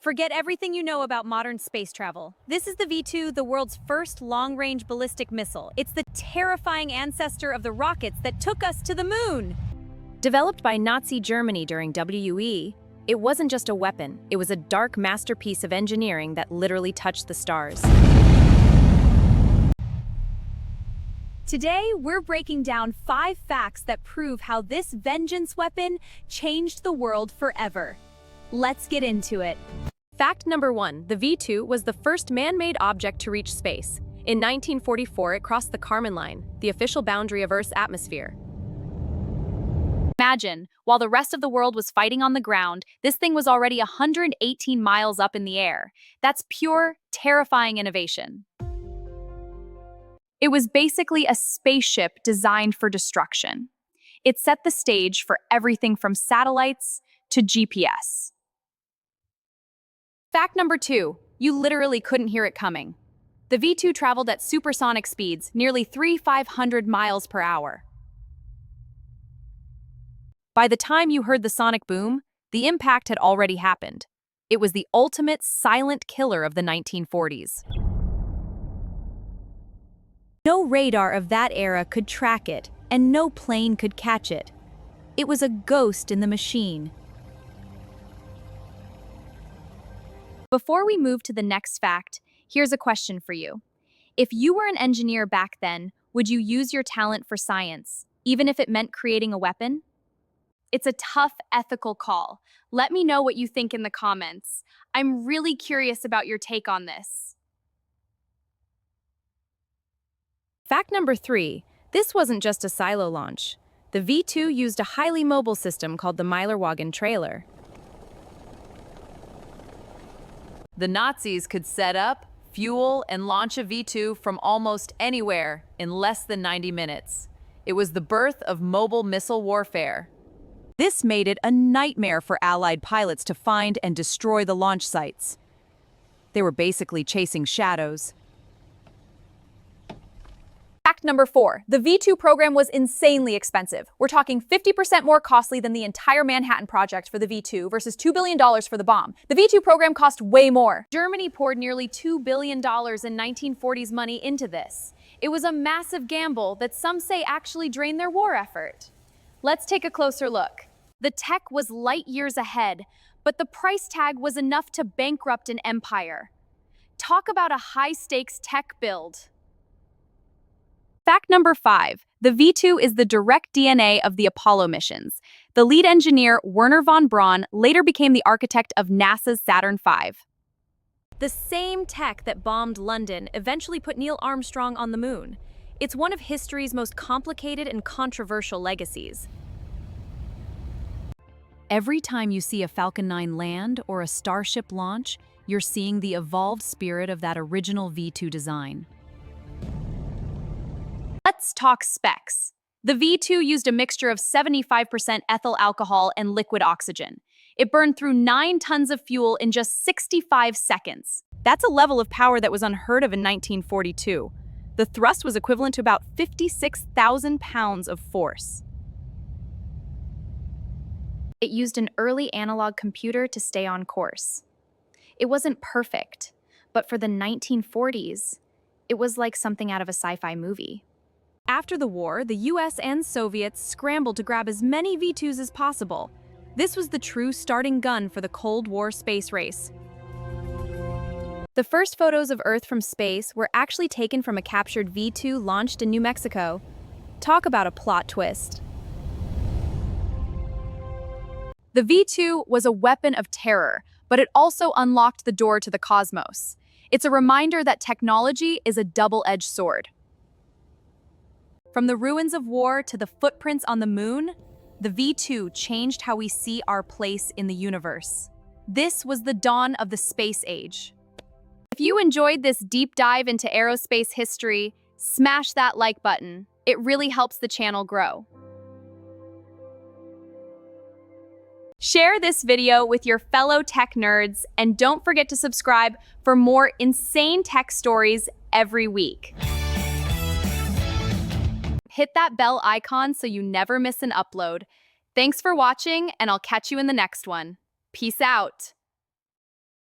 Forget everything you know about modern space travel. This is the V-2, the world's first long-range ballistic missile. It's the terrifying ancestor of the rockets that took us to the moon. Developed by Nazi Germany during WWII, it wasn't just a weapon, it was a dark masterpiece of engineering that literally touched the stars. Today, we're breaking down 5 facts that prove how this vengeance weapon changed the world forever. Let's get into it. Fact number 1, the V-2 was the first man-made object to reach space. In 1944, it crossed the Kármán line, the official boundary of Earth's atmosphere. Imagine, while the rest of the world was fighting on the ground, this thing was already 118 miles up in the air. That's pure, terrifying innovation. It was basically a spaceship designed for destruction. It set the stage for everything from satellites to GPS. Fact number 2, you literally couldn't hear it coming. The V-2 traveled at supersonic speeds, nearly 3,500 miles per hour. By the time you heard the sonic boom, the impact had already happened. It was the ultimate silent killer of the 1940s. No radar of that era could track it, and no plane could catch it. It was a ghost in the machine. Before we move to the next fact, here's a question for you. If you were an engineer back then, would you use your talent for science, even if it meant creating a weapon? It's a tough ethical call. Let me know what you think in the comments. I'm really curious about your take on this. Fact number 3, this wasn't just a silo launch. The V-2 used a highly mobile system called the Meillerwagen trailer. The Nazis could set up, fuel, and launch a V-2 from almost anywhere in less than 90 minutes. It was the birth of mobile missile warfare. This made it a nightmare for Allied pilots to find and destroy the launch sites. They were basically chasing shadows. Fact number 4, the V-2 program was insanely expensive. We're talking 50% more costly than the entire Manhattan Project for the V-2 versus $2 billion for the bomb. The V-2 program cost way more. Germany poured nearly $2 billion in 1940s money into this. It was a massive gamble that some say actually drained their war effort. Let's take a closer look. The tech was light years ahead, but the price tag was enough to bankrupt an empire. Talk about a high-stakes tech build. Fact number 5, the V-2 is the direct DNA of the Apollo missions. The lead engineer, Wernher von Braun, later became the architect of NASA's Saturn V. The same tech that bombed London eventually put Neil Armstrong on the moon. It's one of history's most complicated and controversial legacies. Every time you see a Falcon 9 land or a Starship launch, you're seeing the evolved spirit of that original V-2 design. Let's talk specs. The V-2 used a mixture of 75% ethyl alcohol and liquid oxygen. It burned through 9 tons of fuel in just 65 seconds. That's a level of power that was unheard of in 1942. The thrust was equivalent to about 56,000 pounds of force. It used an early analog computer to stay on course. It wasn't perfect, but for the 1940s, it was like something out of a sci-fi movie. After the war, the US and Soviets scrambled to grab as many V-2s as possible. This was the true starting gun for the Cold War space race. The first photos of Earth from space were actually taken from a captured V-2 launched in New Mexico. Talk about a plot twist. The V-2 was a weapon of terror, but it also unlocked the door to the cosmos. It's a reminder that technology is a double-edged sword. From the ruins of war to the footprints on the moon, the V-2 changed how we see our place in the universe. This was the dawn of the space age. If you enjoyed this deep dive into aerospace history, smash that like button. It really helps the channel grow. Share this video with your fellow tech nerds, and don't forget to subscribe for more insane tech stories every week. Hit that bell icon so you never miss an upload. Thanks for watching, and I'll catch you in the next one. Peace out.